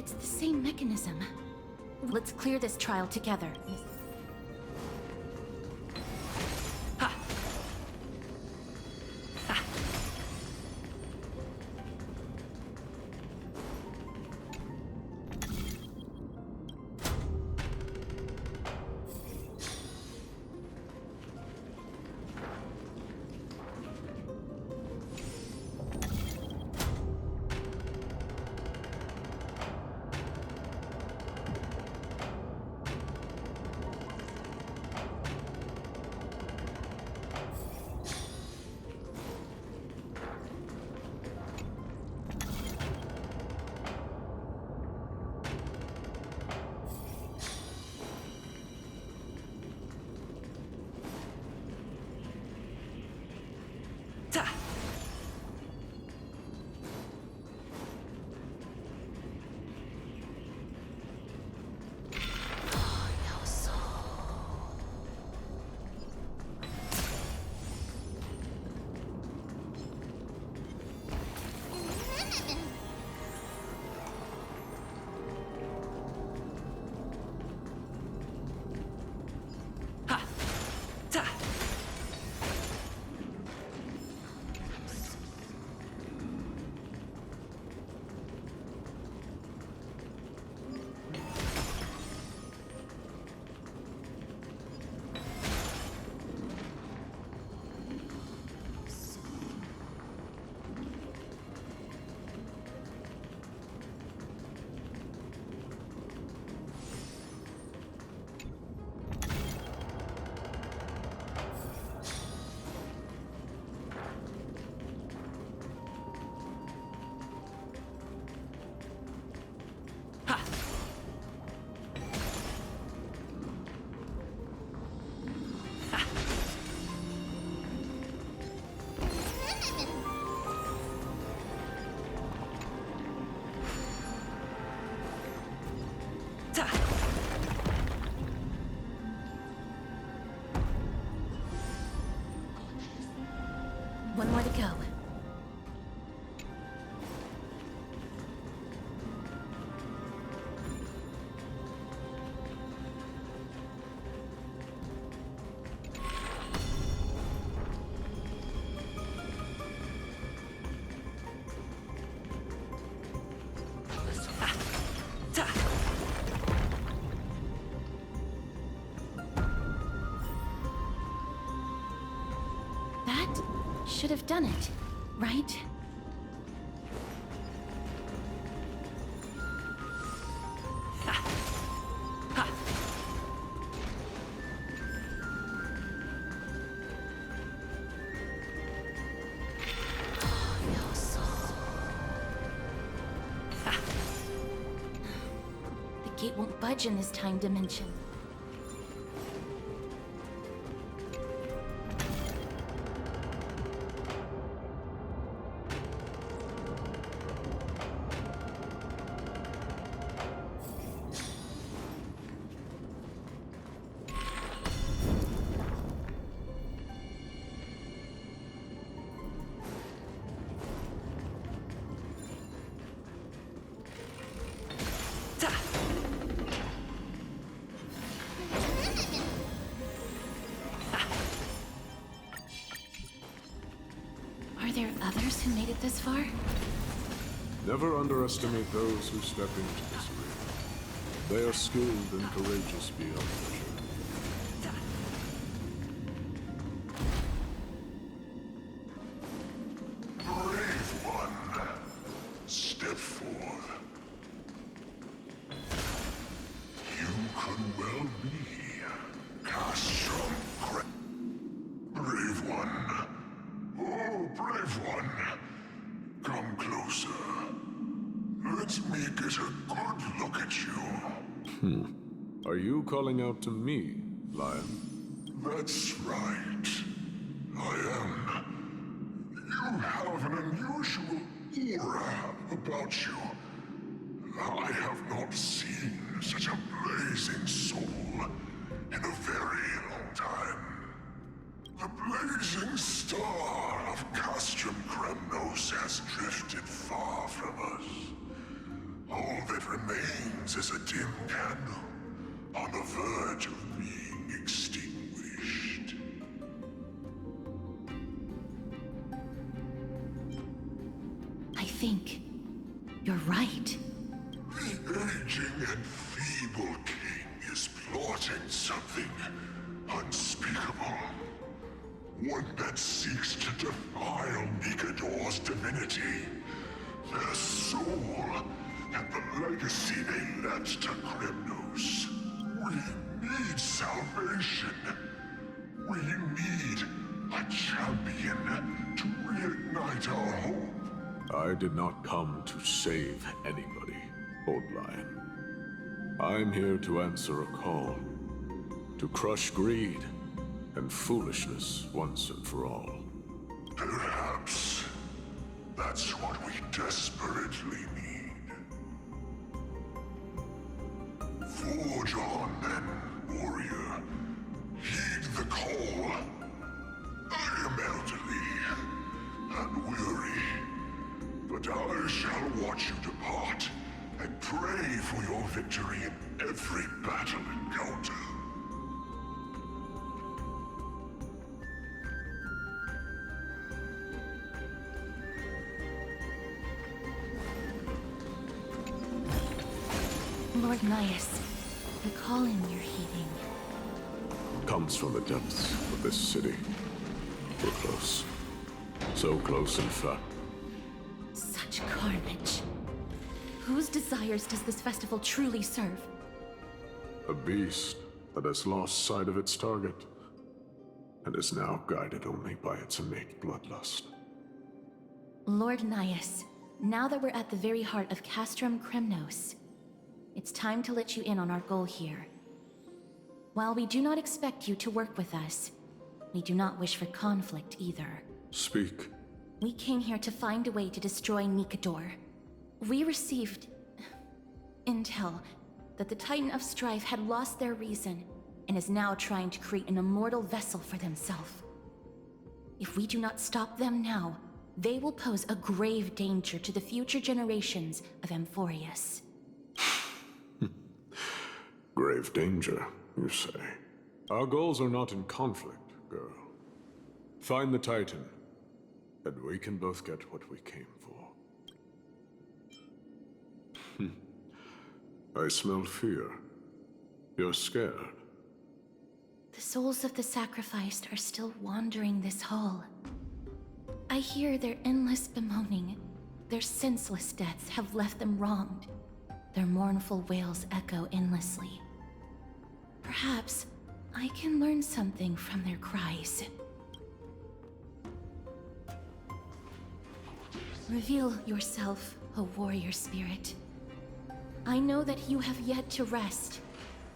It's the same mechanism. Let's clear this trial together. One more to go. Should have done it, right? The gate won't budge in this time dimension. Are there others who made it this far? Never underestimate those who step into this ring. They are skilled and courageous beyond measure. Brave one, step forth. You could well be Castrum. Brave one. Oh, brave one. Come closer. Let me get a good look at you. Are you calling out to me, Lion? That's right. I am. You have an unusual aura about you. I have not seen such a blazing soul in a very long time. The blazing star of Castrum has drifted far from us. All that remains stands as a dim candle on the verge of being extinguished. I think you're right. The aging and feeble king is plotting something unspeakable. One that seeks to defile Nikador's divinity, their soul, and the legacy they left to Kremnos. We need salvation. We need a champion to reignite our hope. I did not come to save anybody, Old Lion. I'm here to answer a call. To crush greed and foolishness once and for all. Perhaps that's what we desperately need. Forge on then, warrior. Heed the call. I am elderly and weary, but I shall watch you depart and pray for your victory in every battle encounter. Lord Naius, the calling you're heeding. Comes from the depths of this city. We're close. So close, in fact. Such carnage. Whose desires does this festival truly serve? A beast that has lost sight of its target, and is now guided only by its innate bloodlust. Lord Naius, now that we're at the very heart of Castrum Kremnos, it's time to let you in on our goal here. While we do not expect you to work with us, we do not wish for conflict either. Speak. We came here to find a way to destroy Nikador. We received intel that the Titan of Strife had lost their reason and is now trying to create an immortal vessel for themselves. If we do not stop them now, they will pose a grave danger to the future generations of Amphoreus. Grave danger, you say? Our goals are not in conflict, girl. Find the Titan, and we can both get what we came for. I smell fear. You're scared. The souls of the sacrificed are still wandering this hall. I hear their endless bemoaning. Their senseless deaths have left them wronged. Their mournful wails echo endlessly. Perhaps I can learn something from their cries. Reveal yourself, O warrior spirit. I know that you have yet to rest.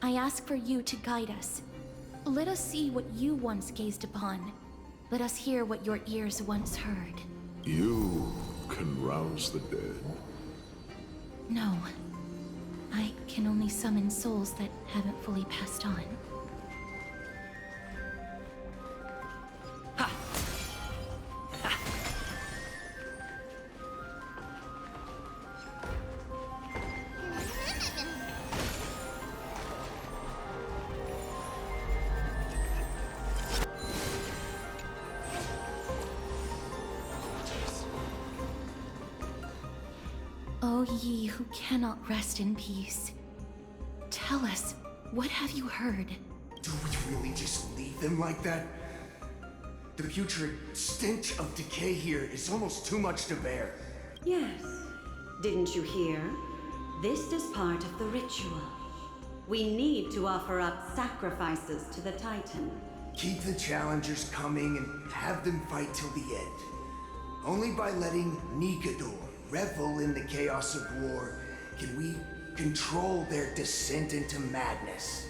I ask for you to guide us. Let us see what you once gazed upon. Let us hear what your ears once heard. You can rouse the dead. No. I can only summon souls that haven't fully passed on. O ye who cannot rest in peace, tell us, what have you heard? Do we really just leave them like that? The putrid stench of decay here is almost too much to bear. Yes. Didn't you hear? This is part of the ritual. We need to offer up sacrifices to the Titan. Keep the challengers coming and have them fight till the end. Only by letting Nikador revel in the chaos of war can we control their descent into madness.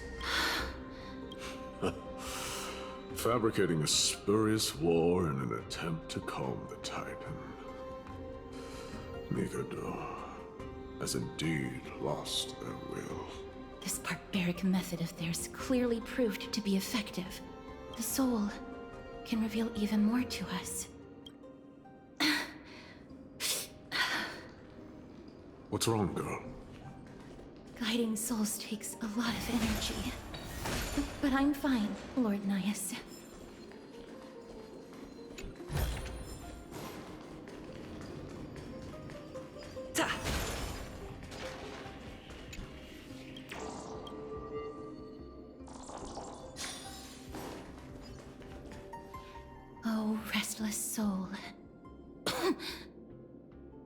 Fabricating a spurious war in an attempt to calm the Titan. Nikador has indeed lost their will. This barbaric method of theirs clearly proved to be effective. The soul can reveal even more to us. What's wrong, girl? Guiding souls takes a lot of energy. But I'm fine, Lord Nias. Oh, restless soul.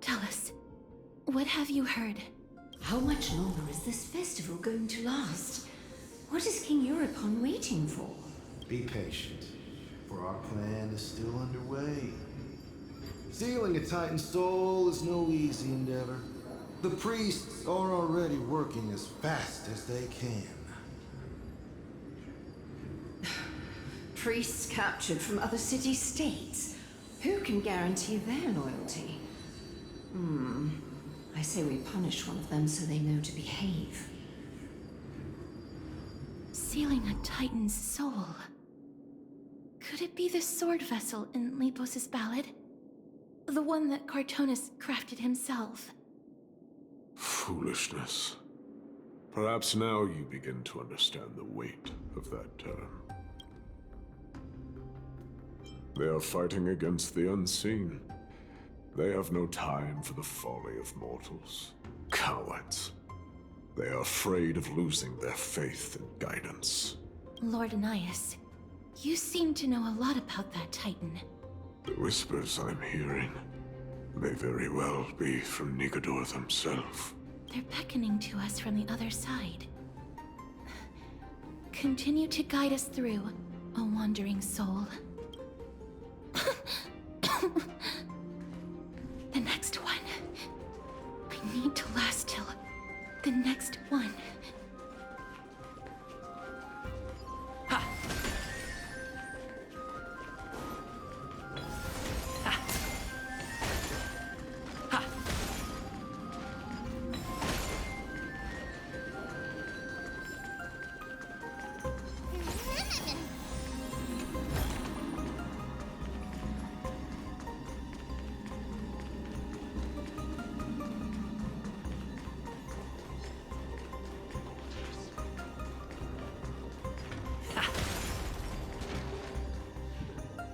Tell us, what have you heard? How much longer is this festival going to last? What is King Euripon waiting for? Be patient, for our plan is still underway. Stealing a Titan soul is no easy endeavor. The priests are already working as fast as they can. Priests captured from other city-states. Who can guarantee their loyalty? I say we punish one of them so they know to behave. Sealing a Titan's soul. Could it be the sword vessel in Lepos's ballad? The one that Cartonus crafted himself? Foolishness. Perhaps now you begin to understand the weight of that term. They are fighting against the unseen. They have no time for the folly of mortals. Cowards. They are afraid of losing their faith and guidance. Lord Nias, you seem to know a lot about that Titan. The whispers I'm hearing may very well be from Nikedor themselves. They're beckoning to us from the other side. Continue to guide us through, a wandering soul. The next one. I need to last till the next one.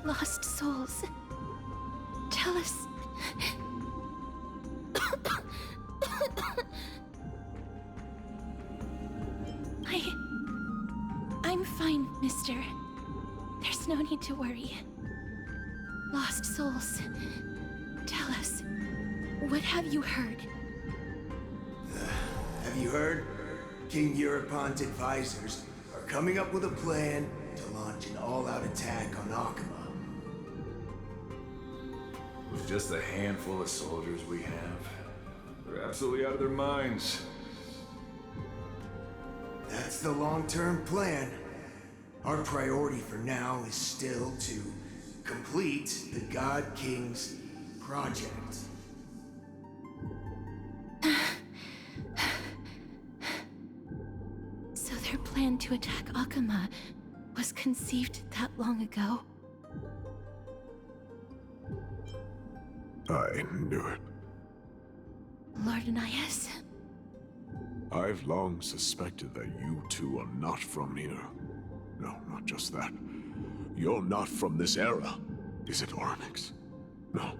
Lost souls. Tell us. I'm fine, mister. There's no need to worry. Lost souls. Tell us. What have you heard? Have you heard? King Eurypon's advisors are coming up with a plan to launch an all-out attack on Akama. With just a handful of soldiers we have, they're absolutely out of their minds. That's the long-term plan. Our priority for now is still to complete the God King's project. So their plan to attack Akama was conceived that long ago? I knew it. Lord Nias? I've long suspected that you two are not from here. No, not just that. You're not from this era. Is it Onyx? No.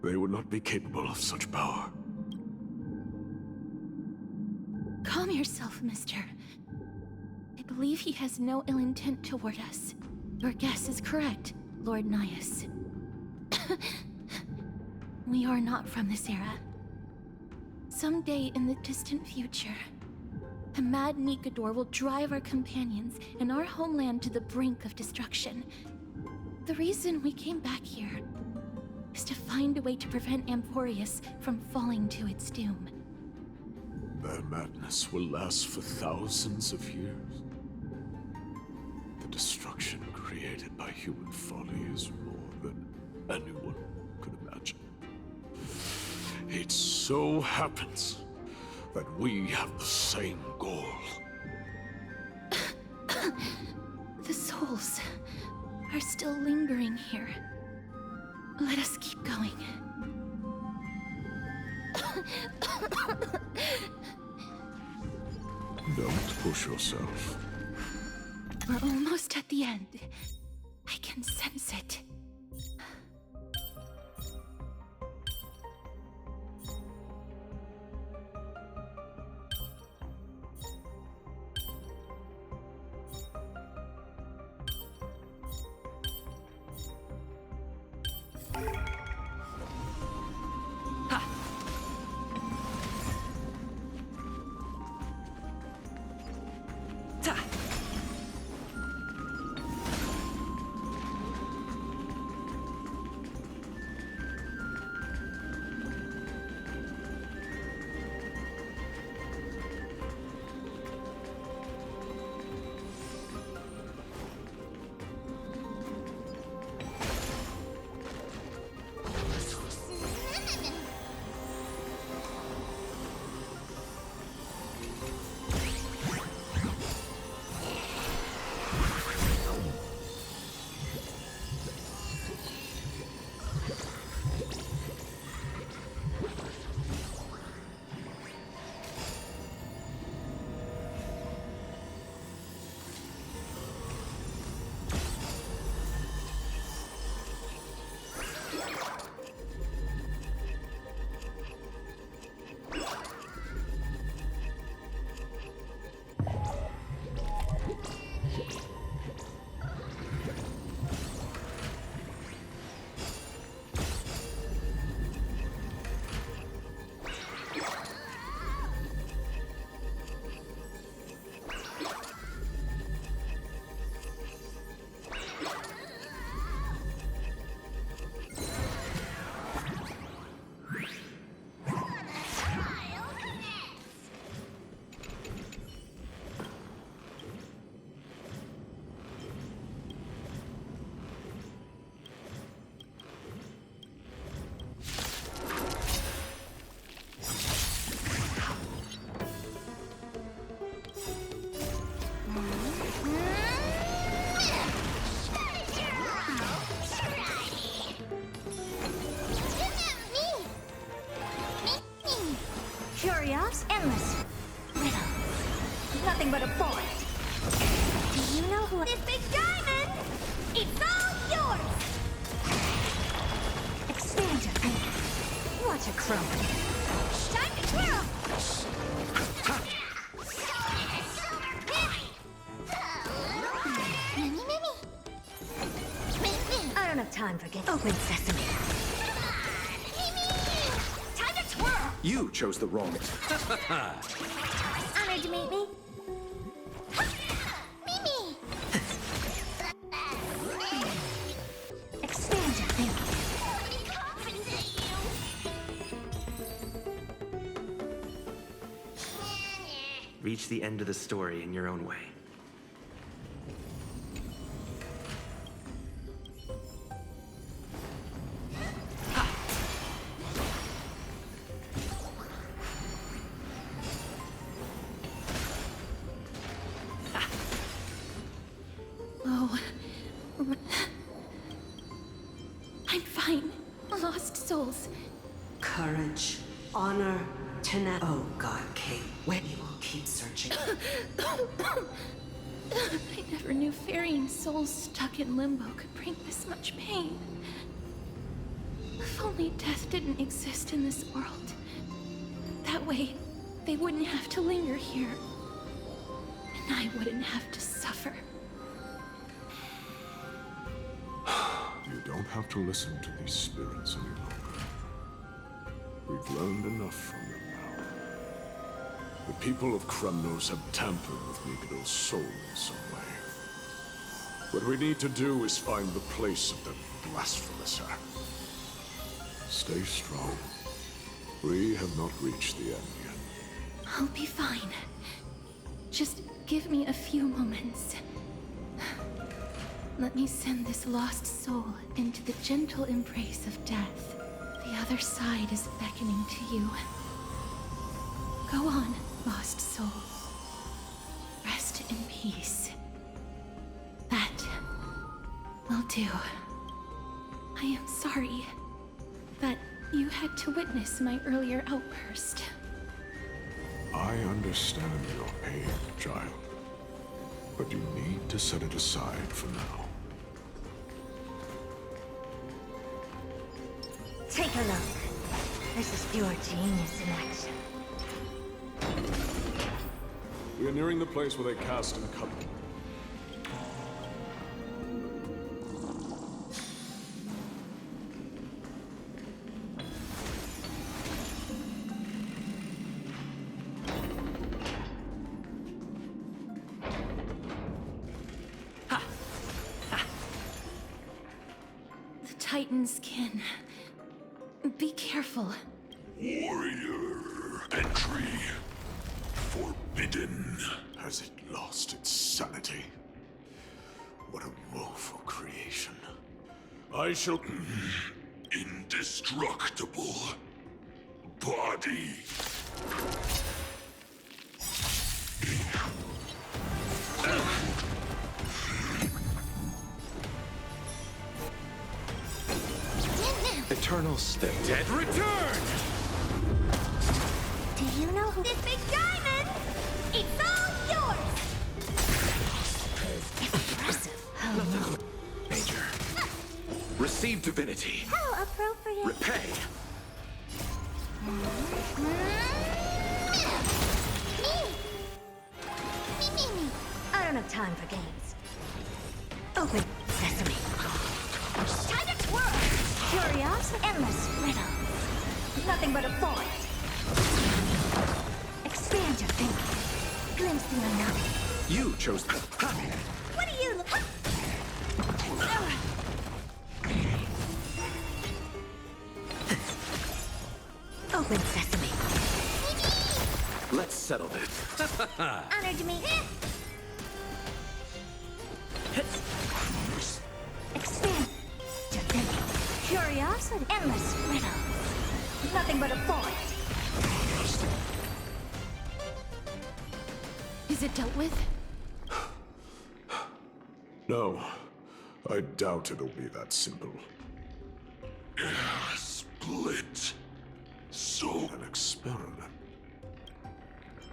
They would not be capable of such power. Calm yourself, mister. I believe he has no ill intent toward us. Your guess is correct, Lord Nias. We are not from this era. Someday in the distant future, the mad Nikedor will drive our companions and our homeland to the brink of destruction. The reason we came back here is to find a way to prevent Amphoreus from falling to its doom. Their madness will last for thousands of years. The destruction created by human folly is more than anyone could imagine. It so happens that we have the same goal. The souls are still lingering here. Let us keep going. Don't push yourself. We're almost at the end. I can sense it. Curious, endless. Riddle. Nothing but a bullet. Do you know who this big diamond? It's all yours! Expand your thinking. What a crumb. Time to twirl! I don't have time for games. Open sesame. You chose the wrong. Honored to meet me. Mimi! Expand your thinking. Reach the end of the story in your own way. Oh. I'm fine. Lost souls. Courage, honor, tenacity. Oh God, Kate, when you will keep searching. I never knew ferrying souls stuck in limbo could bring this much pain. If only death didn't exist in this world. That way, they wouldn't have to linger here. And I wouldn't have to suffer. You don't have to listen to these spirits any longer. We've learned enough from them now. The people of Kremnos have tampered with Nikado's soul in some way. What we need to do is find the place of the blasphemous act. Stay strong. We have not reached the end yet. I'll be fine. Just give me a few moments. Let me send this lost soul into the gentle embrace of death. The other side is beckoning to you. Go on, lost soul. Rest in peace. That will do. I am sorry that you had to witness my earlier outburst. I understand your pain, child. But you need to set it aside for now. Take a look. This is pure genius in action. We are nearing the place where they cast and cut. The Titan's kin. Be careful. Warrior entry forbidden. Has it lost its sanity? What a woeful creation. I shall... Indestructible body. Eternal state. Dead return! Do you know who this big diamond? It's all yours! Impressive. Major. Receive divinity. How appropriate. Repay. Me. I don't have time for games. Open sesame. Time to twirl! Curiosity, endless riddle. Nothing but a point. Expand your thinking. Glimpse the unknown. You chose the... What do you... Open sesame. Let's settle this. Honor to me. Expand your thinking. Curiosity, endless riddle. Nothing but a point. Is it dealt with? No. I doubt it'll be that simple. Split. So An experiment.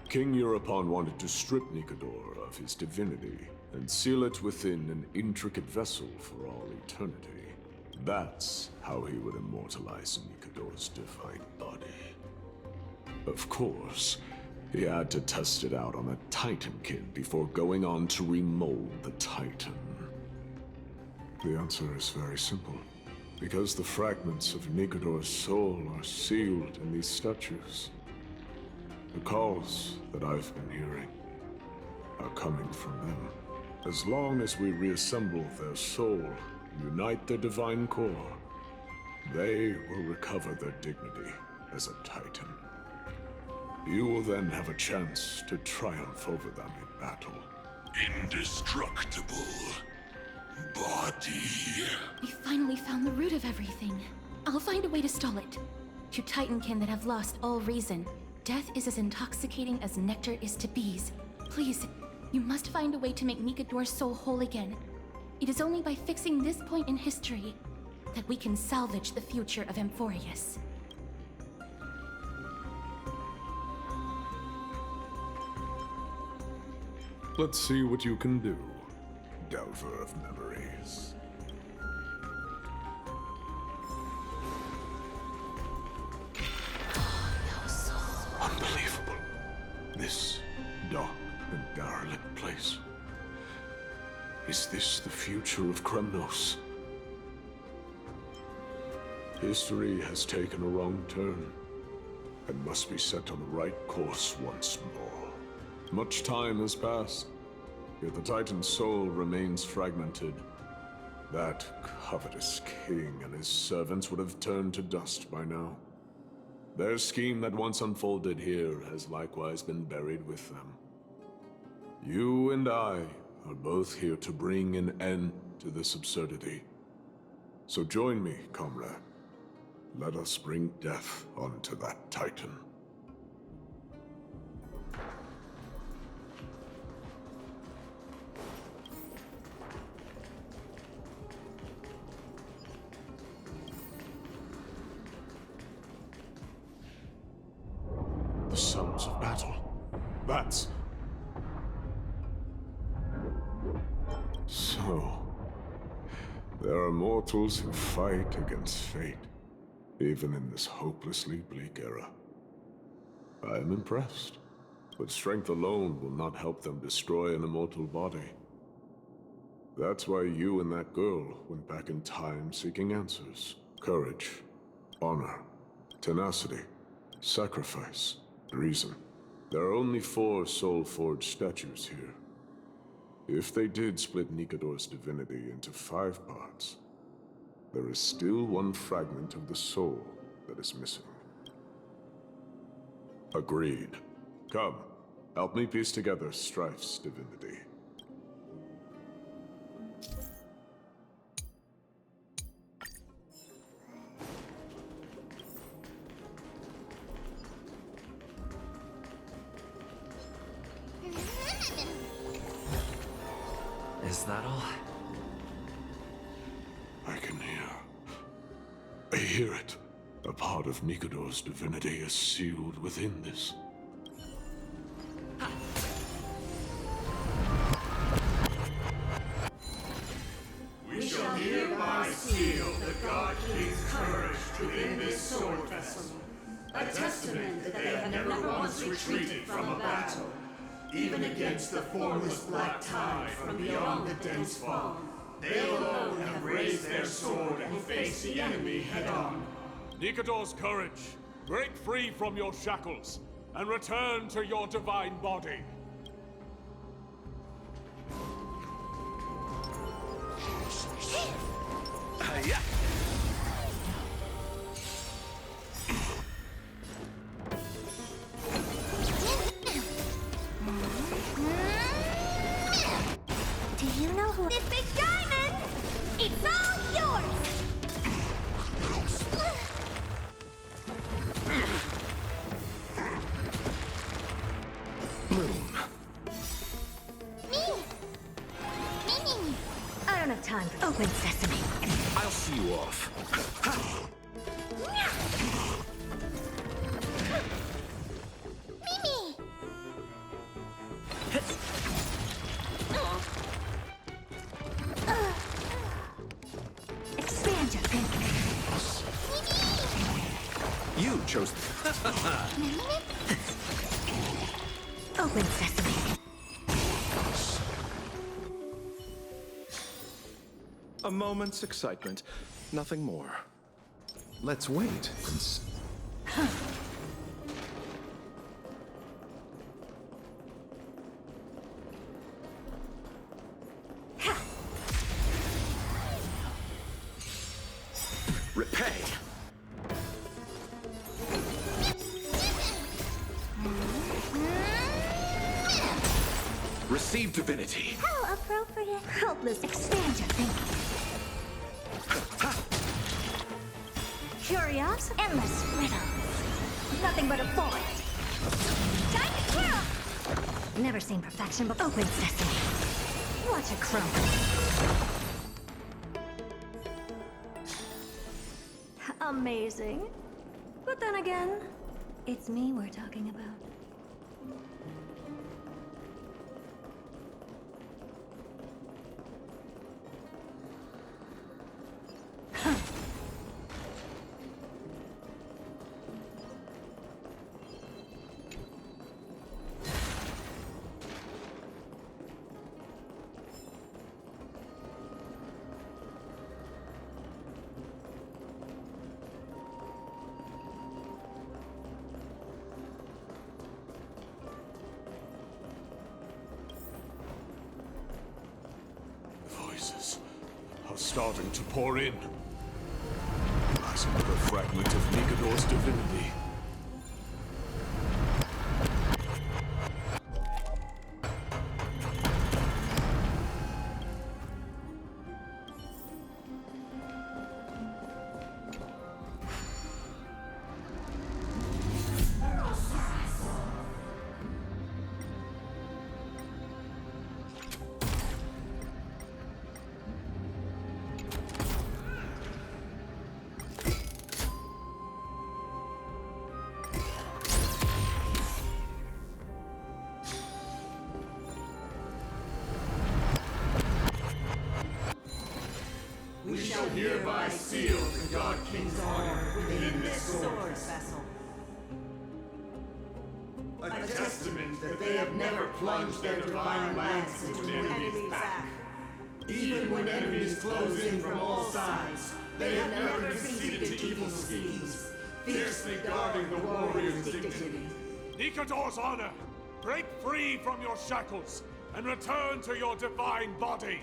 King Europon wanted to strip Nikador of his divinity and seal it within an intricate vessel for all eternity. That's how he would immortalize Nikador's divine body. Of course, he had to test it out on a Titankin before going on to remold the Titan. The answer is very simple. Because the fragments of Nikador's soul are sealed in these statues. The calls that I've been hearing are coming from them. As long as we reassemble their soul and unite their divine core, they will recover their dignity as a Titan. You will then have a chance to triumph over them in battle. indestructible body. We finally found the root of everything. I'll find a way to stall it. To Titankin that have lost all reason, death is as intoxicating as nectar is to bees. Please, you must find a way to make Nikador's soul whole again. It is only by fixing this point in history that we can salvage the future of Amphoreus. Let's see what you can do, Delver of Memories. Unbelievable. This dark and derelict place. Is this the future of Kremnos? History has taken a wrong turn and must be set on the right course once more. Much time has passed, yet the Titan's soul remains fragmented. That covetous king and his servants would have turned to dust by now. Their scheme that once unfolded here has likewise been buried with them. You and I are both here to bring an end to this absurdity. So join me, comrade. Let us bring death onto that Titan. The sounds of battle. That's... So... there are mortals who fight against fate, even in this hopelessly bleak era. I am impressed, but strength alone will not help them destroy an immortal body. That's why you and that girl went back in time seeking answers. Courage, honor, tenacity, sacrifice, reason. There are only 4 soul-forged statues here. If they did split Nikador's divinity into 5 parts, there is still one fragment of the soul that is missing. Agreed. Come, help me piece together Strife's divinity. Is that all? I can hear. I hear it. A part of Nikador's divinity is sealed within this. We shall hereby seal the God King's courage within this sword vessel, a testament that they have never once retreated from a battle, even against the formless black tide from beyond the dense fog. They alone have raised their sword and faced the enemy head-on. Nikador's courage, break free from your shackles, and return to your divine body. Yeah. Do you know who this big diamond? It's all yours! Moon. Me! I don't have time for open sesame. I'll see you off. Mimi! Expand your thinking. You chose. Open sesame. A moment's excitement, nothing more. Let's wait and see. Repay. Receive divinity. How appropriate. Helpless. Expand your thinking. Curious, endless riddles. Nothing but a void. Time to kill! Never seen perfection, but open sesame. Watch it crumble. Amazing. But then again, it's me we're talking about. Voices are starting to pour in. As another fragment of Nikador's divinity. hereby seal the God King's honor within this sword vessel. A testament that they have never plunged their divine lance into an enemy's back. Even when enemies close in from all sides, they have never conceded to evil schemes, fiercely guarding the warrior's dignity. Nikador's honor! Break free from your shackles and return to your divine body!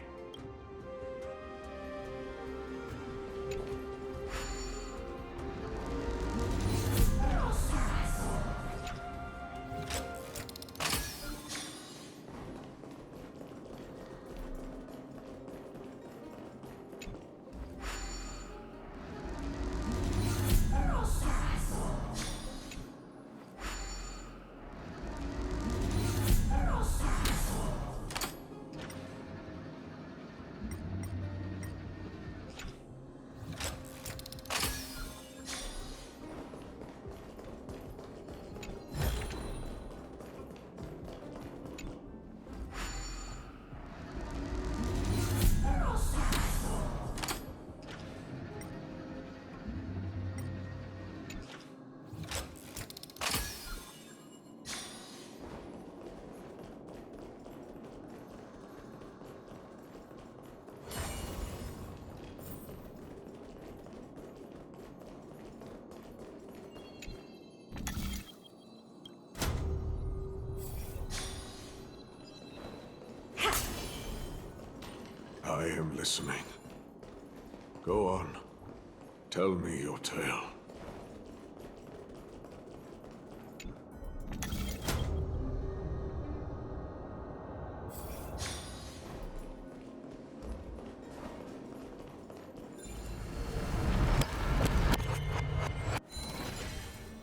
I am listening. Go on. Tell me your tale.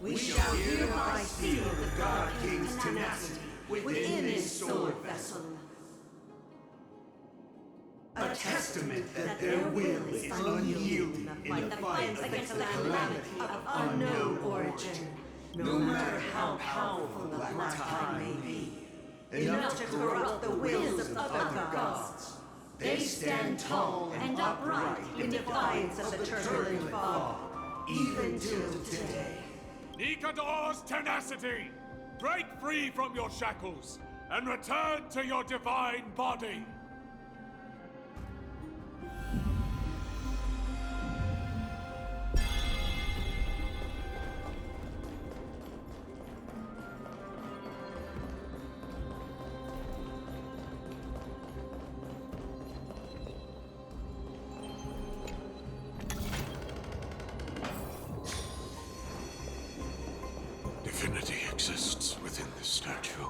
We shall hereby seal the God King's tenacity within this sword vessel. A testament that their will is unyielding in the fight against the calamity of unknown origin, no matter how powerful the Black Tide may be, enough to corrupt the wills of other gods. They stand tall and upright in defiance of the turbulent fog, even till today. Nikador's tenacity! Break free from your shackles and return to your divine body! Divinity exists within this statue.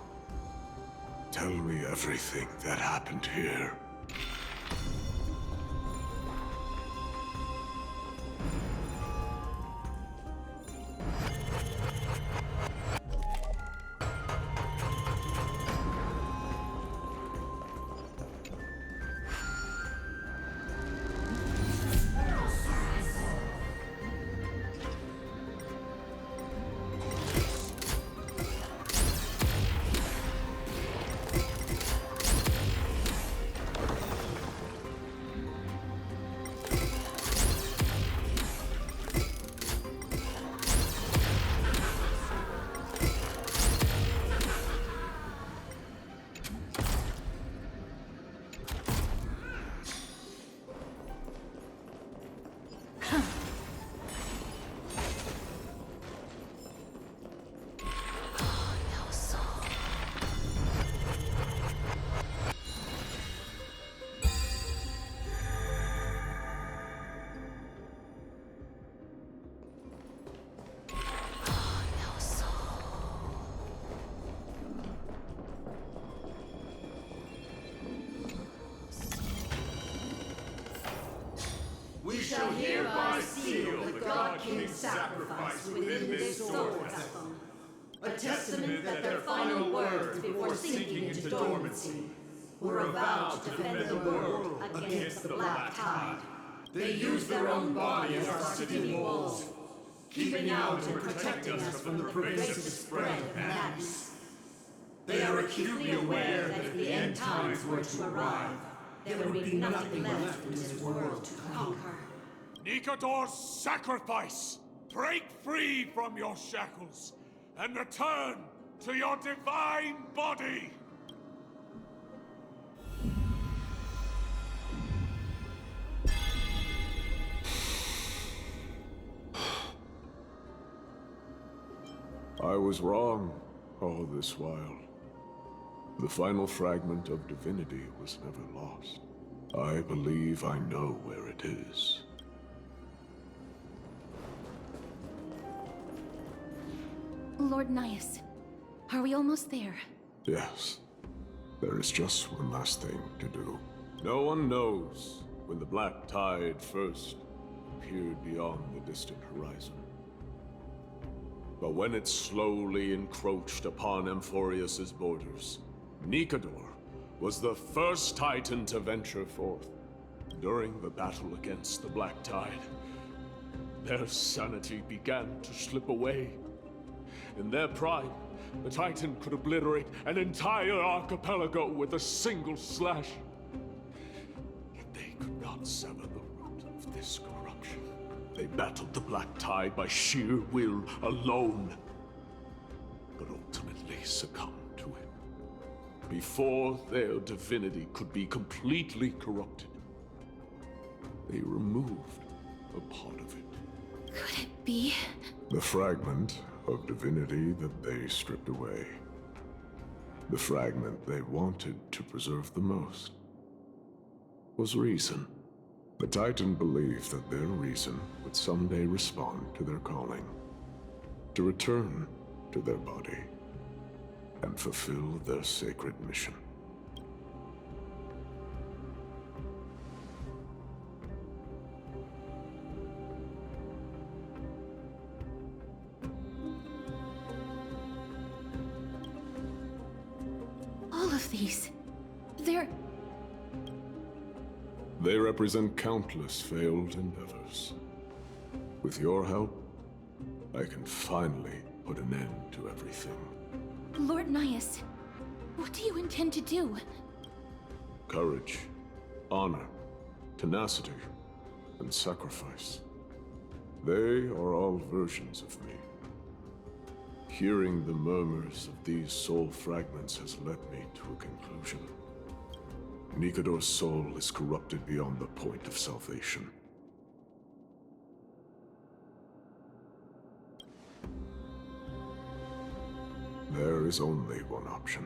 Tell me everything that happened here. We shall hereby seal the God King's sacrifice within this sword vessel. A testament that their final words before sinking into dormancy were a vow to defend the world against the Black Tide. They used their own body as our city walls, keeping out and protecting us from the pervasive spread of madness. They are acutely aware that if the end times were to arrive, there would be nothing left in this world to conquer. Nikador's sacrifice! Break free from your shackles and return to your divine body! I was wrong all this while. The final fragment of divinity was never lost. I believe I know where it is. Lord Nias, are we almost there? Yes. There is just one last thing to do. No one knows when the black tide first appeared beyond the distant horizon. But when it slowly encroached upon Amphoreus's borders, Nikador was the first Titan to venture forth. During the battle against the black tide, their sanity began to slip away. In their prime, the Titan could obliterate an entire archipelago with a single slash. Yet they could not sever the root of this corruption. They battled the black tide by sheer will alone, but ultimately succumbed to it. Before their divinity could be completely corrupted, they removed a part of it. Could it be? The fragment of divinity that they stripped away. The fragment they wanted to preserve the most was reason. The Titan believed that their reason would someday respond to their calling, to return to their body, and fulfill their sacred mission. All of these, They represent countless failed endeavors. With your help, I can finally put an end to everything. Lord Nias, what do you intend to do? Courage, honor, tenacity, and sacrifice. They are all versions of me. Hearing the murmurs of these soul fragments has led me to a conclusion. Nikador's soul is corrupted beyond the point of salvation. There is only one option.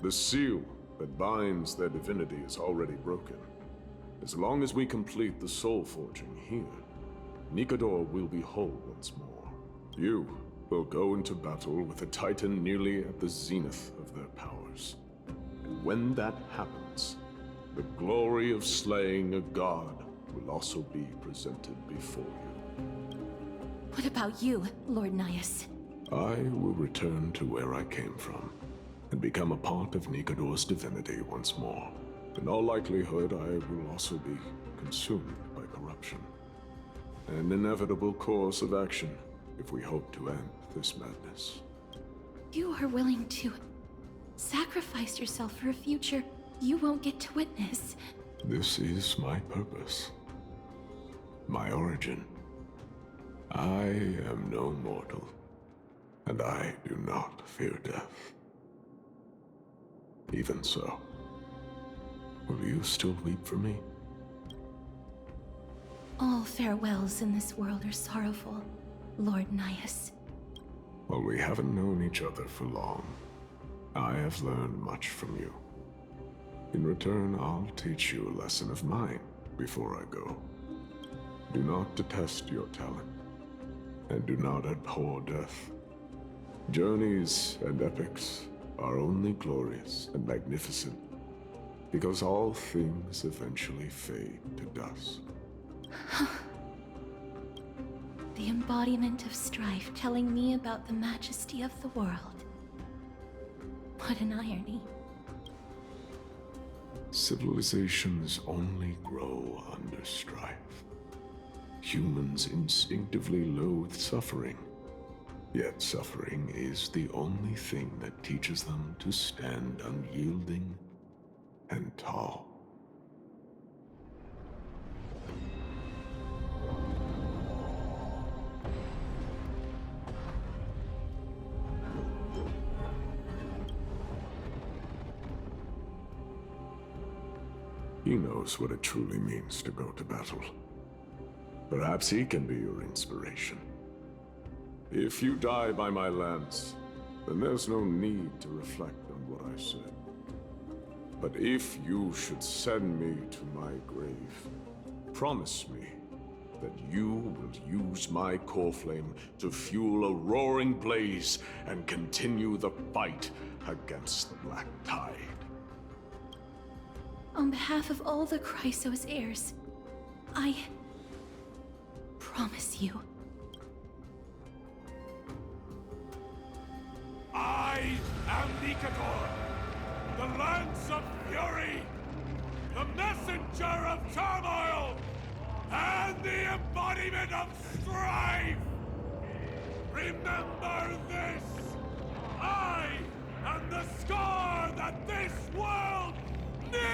The seal that binds their divinity is already broken. As long as we complete the soul forging here, Nikador will be whole once more. You will go into battle with a Titan nearly at the zenith of their powers. And when that happens, the glory of slaying a god will also be presented before you. What about you, Lord Nias? I will return to where I came from, and become a part of Nikador's divinity once more. In all likelihood, I will also be consumed by corruption. An inevitable course of action if we hope to end this madness. You are willing to sacrifice yourself for a future you won't get to witness. This is my purpose. My origin. I am no mortal, and I do not fear death. Even so, will you still weep for me? All farewells in this world are sorrowful, Lord Nias. Well, we haven't known each other for long. I have learned much from you. In return, I'll teach you a lesson of mine before I go. Do not detest your talent, and do not abhor death. Journeys and epics are only glorious and magnificent, because all things eventually fade to dust. The embodiment of strife telling me about the majesty of the world. What an irony. Civilizations only grow under strife. Humans instinctively loathe suffering. Yet suffering is the only thing that teaches them to stand unyielding and tall. He knows what it truly means to go to battle. Perhaps he can be your inspiration. If you die by my lance, then there's no need to reflect on what I said. But if you should send me to my grave, promise me that you will use my core flame to fuel a roaring blaze and continue the fight against the Black Tide. On behalf of all the Chrysos heirs, I promise you. I am Nikador, the Lance of Fury, the messenger of turmoil, and the embodiment of strife! Remember this! I am the scar that this world needs!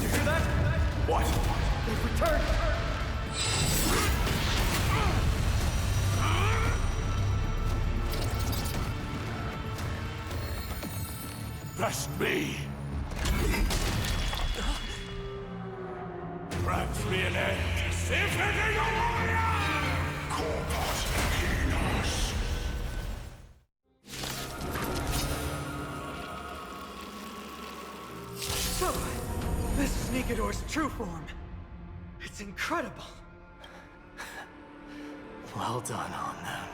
You hear that? What? They've returned! Best me! Grant me an end! If it is a warrior! Corpus Equinos! So, this is Nikador's true form. It's incredible. Well done on them.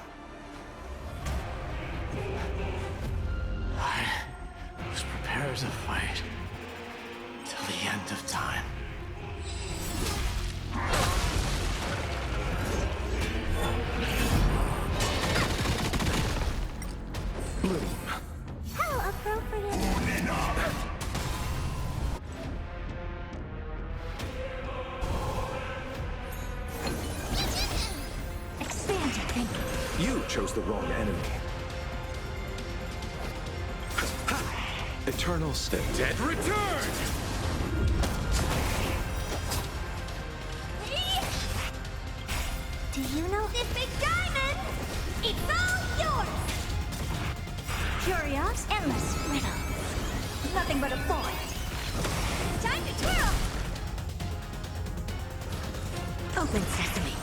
I was prepared to fight till the end of time. How appropriate. Expand your thinking. You chose the wrong enemy. Eternal state. Dead return! Do you know this big diamond? It's all yours! Curious, endless riddle. Nothing but a void. Time to twirl! Open sesame.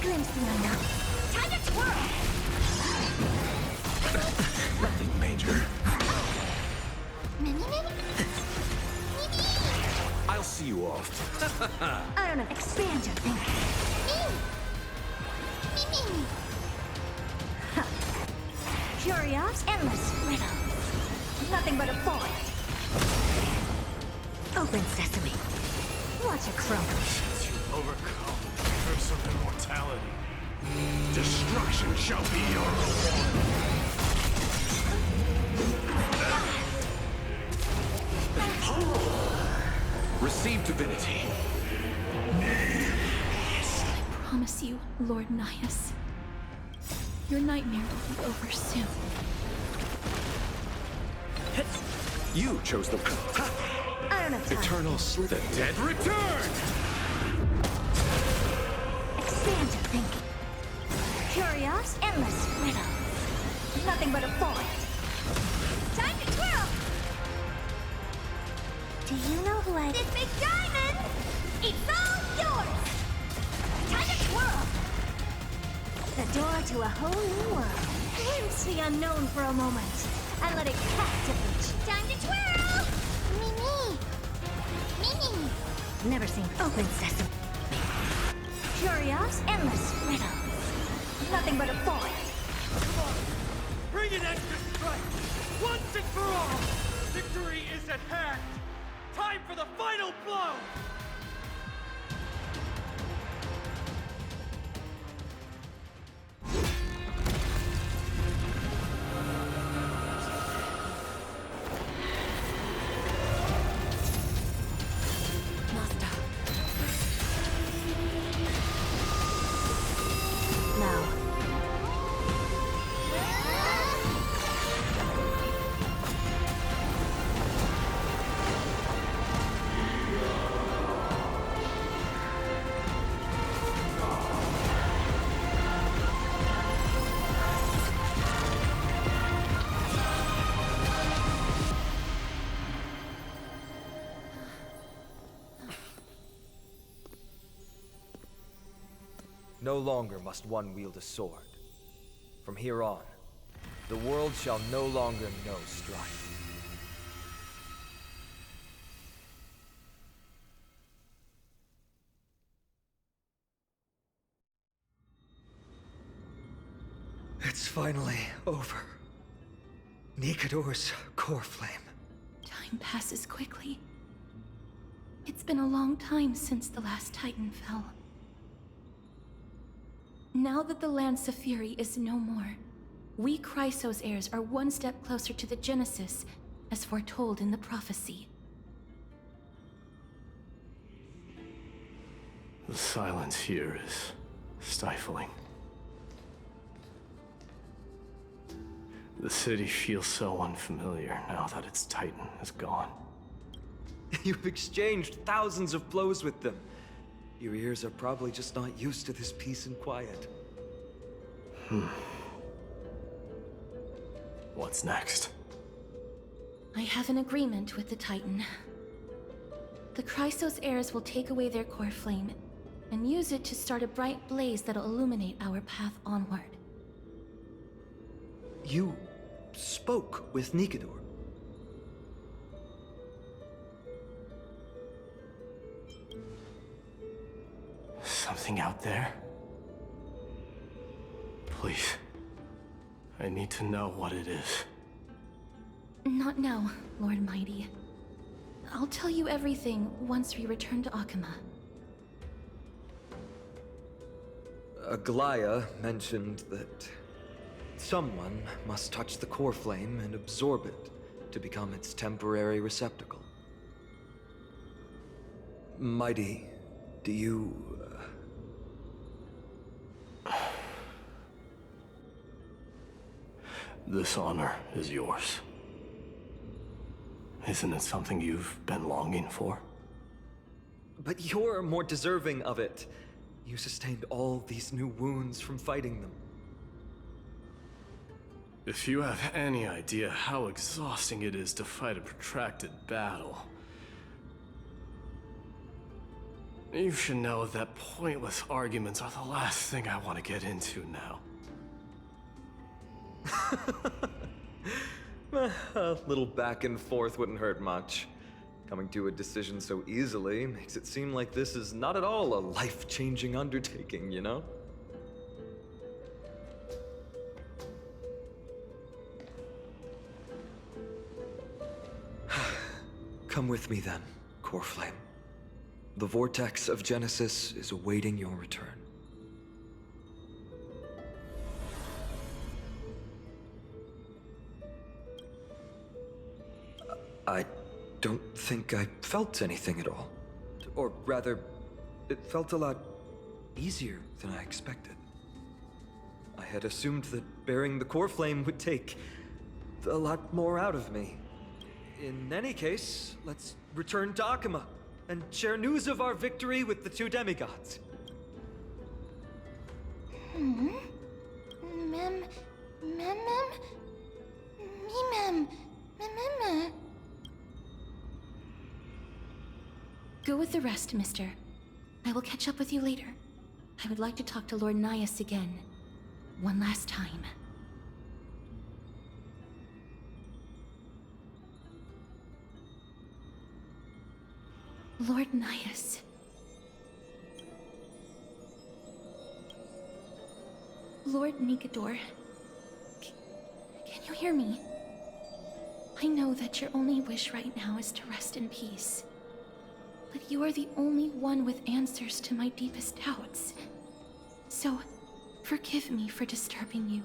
Glimpse the unknown. Time to twirl! Nothing major. Mini. I'll see you off. I don't know. Expand your thinking. Me. Curious, endless riddle. Nothing but a void. Open sesame. Watch it crumble. Since you overcome the curse of immortality, destruction shall be your reward. Receive divinity. I promise you, Lord Nias, your nightmare will be over soon. You chose the I don't have time. eternal slither. Dead return! Expand your thinking. Curious, endless riddle. Nothing but a void. Time to twirl! Do you know who I... This big diamond! It's all yours! Time to twirl! The door to a whole new world. Glimpse the unknown for a moment, and let it captivate you. Time to twirl! Mini! Never seen open sesame. Curious, endless riddle. Nothing but a void. Come on! Bring an extra strike! Once and for all! Victory is at hand! Time for the final blow! Master. Now. No longer must one wield a sword. From here on, the world shall no longer know strife. It's finally over. Nikador's core flame. Time passes quickly. It's been a long time since the last Titan fell. Now that the Lance of Fury is no more, we Chrysos heirs are one step closer to the Genesis, as foretold in the prophecy. The silence here is stifling. The city feels so unfamiliar now that its Titan is gone. You've exchanged thousands of blows with them. Your ears are probably just not used to this peace and quiet. What's next? I have an agreement with the Titan. The Chrysos heirs will take away their core flame and use it to start a bright blaze that'll illuminate our path onward. You spoke with Nikador. Something out there? Please. I need to know what it is. Not now, Lord Mighty. I'll tell you everything once we return to Akama. Aglaya mentioned that someone must touch the core flame and absorb it to become its temporary receptacle. Mighty, do you... This honor is yours. Isn't it something you've been longing for? But you're more deserving of it. You sustained all these new wounds from fighting them. If you have any idea how exhausting it is to fight a protracted battle, you should know that pointless arguments are the last thing I want to get into now. A little back and forth wouldn't hurt much. Coming to a decision so easily makes it seem like this is not at all a life-changing undertaking, you know? Come with me then, Core Flame. The vortex of Genesis is awaiting your return. I don't think I felt anything at all. Or rather, it felt a lot easier than I expected. I had assumed that bearing the core flame would take a lot more out of me. In any case, let's return to Akama and share news of our victory with the two demigods. Go with the rest, mister. I will catch up with you later. I would like to talk to Lord Nias again. One last time. Lord Nias. Lord Nikador. Can you hear me? I know that your only wish right now is to rest in peace. But you are the only one with answers to my deepest doubts. So, forgive me for disturbing you.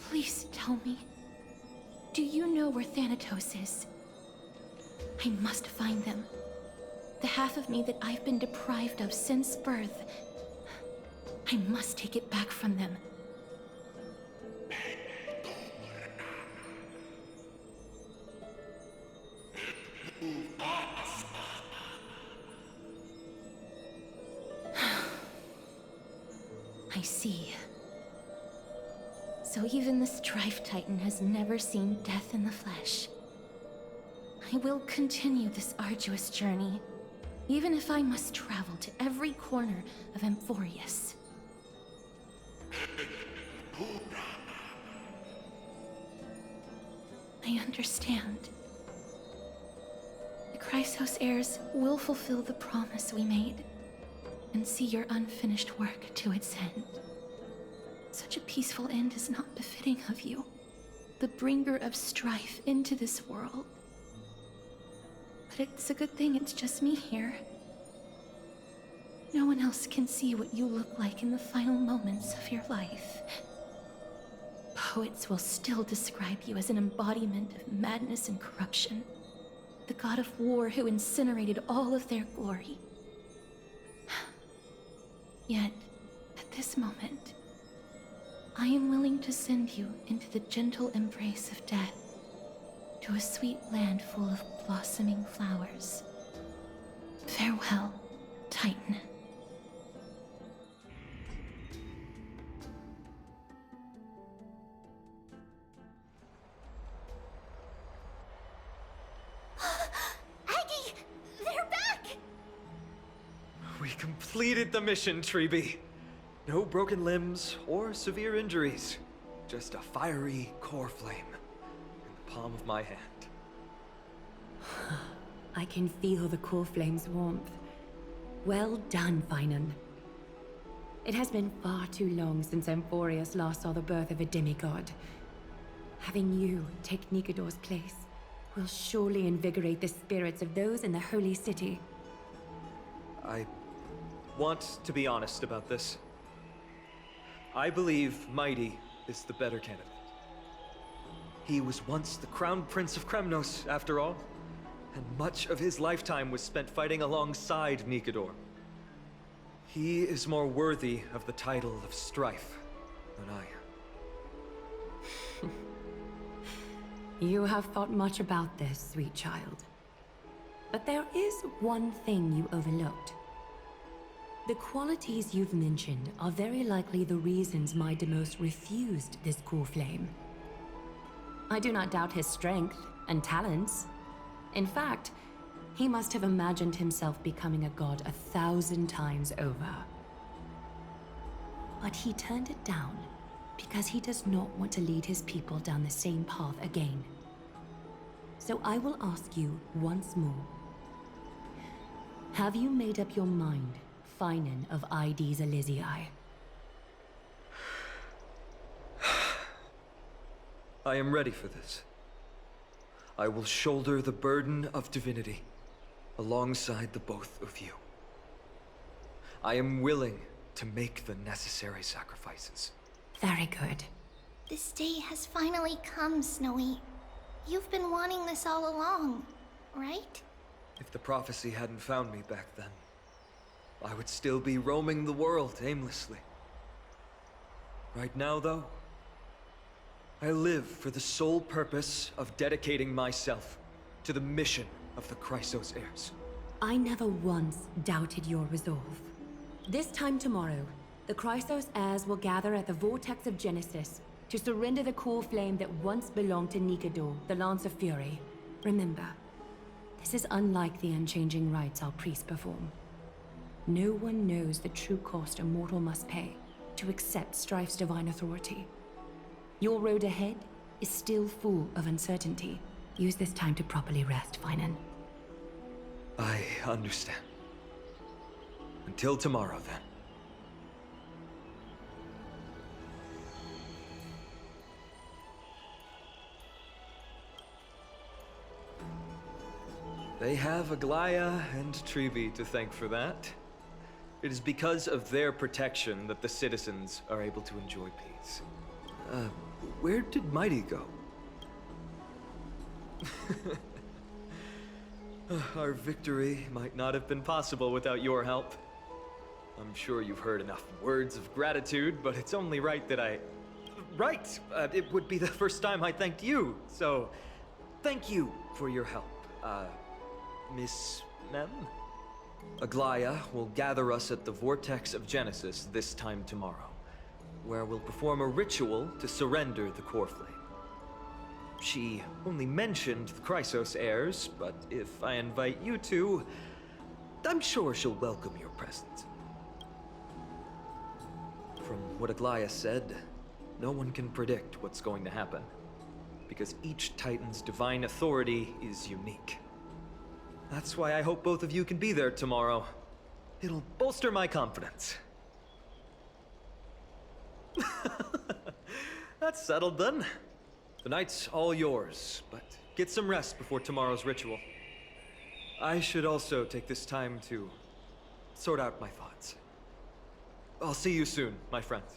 Please tell me, do you know where Thanatos is? I must find them. The half of me that I've been deprived of since birth. I must take it back from them. I see. So even the Strife Titan has never seen death in the flesh. I will continue this arduous journey, even if I must travel to every corner of Amphoreus. I understand. The Chrysos heirs will fulfill the promise we made, and see your unfinished work to its end. Such a peaceful end is not befitting of you, the bringer of strife into this world. But it's a good thing it's just me here. No one else can see what you look like in the final moments of your life. Poets will still describe you as an embodiment of madness and corruption, the god of war who incinerated all of their glory. Yet, at this moment, I am willing to send you into the gentle embrace of death, to a sweet land full of blossoming flowers. Farewell, Titan. Aggie! They're back! We completed the mission, Treeby. No broken limbs or severe injuries. Just a fiery core flame in the palm of my hand. I can feel the core flame's warmth. Well done, Finan. It has been far too long since Amphoreus last saw the birth of a demigod. Having you take Nikador's place will surely invigorate the spirits of those in the Holy City. I want to be honest about this. I believe Mighty is the better candidate. He was once the Crown Prince of Kremnos, after all, and much of his lifetime was spent fighting alongside Nikador. He is more worthy of the title of Strife than I am. You have thought much about this, sweet child. But there is one thing you overlooked. The qualities you've mentioned are very likely the reasons Deimos refused this core flame. I do not doubt his strength and talents. In fact, he must have imagined himself becoming a god 1,000 times over. But he turned it down because he does not want to lead his people down the same path again. So I will ask you once more. Have you made up your mind, Finan of ID's Elysiae? I am ready for this. I will shoulder the burden of divinity alongside the both of you. I am willing to make the necessary sacrifices. Very good. This day has finally come, Snowy. You've been wanting this all along, right? If the prophecy hadn't found me back then, I would still be roaming the world aimlessly. Right now, though, I live for the sole purpose of dedicating myself to the mission of the Chrysos heirs. I never once doubted your resolve. This time tomorrow, the Chrysos heirs will gather at the Vortex of Genesis to surrender the core flame that once belonged to Nikador, the Lance of Fury. Remember, this is unlike the unchanging rites our priests perform. No one knows the true cost a mortal must pay to accept Strife's divine authority. Your road ahead is still full of uncertainty. Use this time to properly rest, Finan. I understand. Until tomorrow, then. They have Aglaya and Treeby to thank for that. It is because of their protection that the citizens are able to enjoy peace. Where did Mighty go? Our victory might not have been possible without your help. I'm sure you've heard enough words of gratitude, but it's only right that I... Right! It would be the first time I thanked you, so... Thank you for your help, Miss Mem? Aglaya will gather us at the Vortex of Genesis this time tomorrow, where we'll perform a ritual to surrender the core flame. She only mentioned the Chrysos heirs, but if I invite you two, I'm sure she'll welcome your presence. From what Aglaya said, no one can predict what's going to happen, because each Titan's divine authority is unique. That's why I hope both of you can be there tomorrow. It'll bolster my confidence. That's settled then. The night's all yours, but get some rest before tomorrow's ritual. I should also take this time to sort out my thoughts. I'll see you soon, my friends.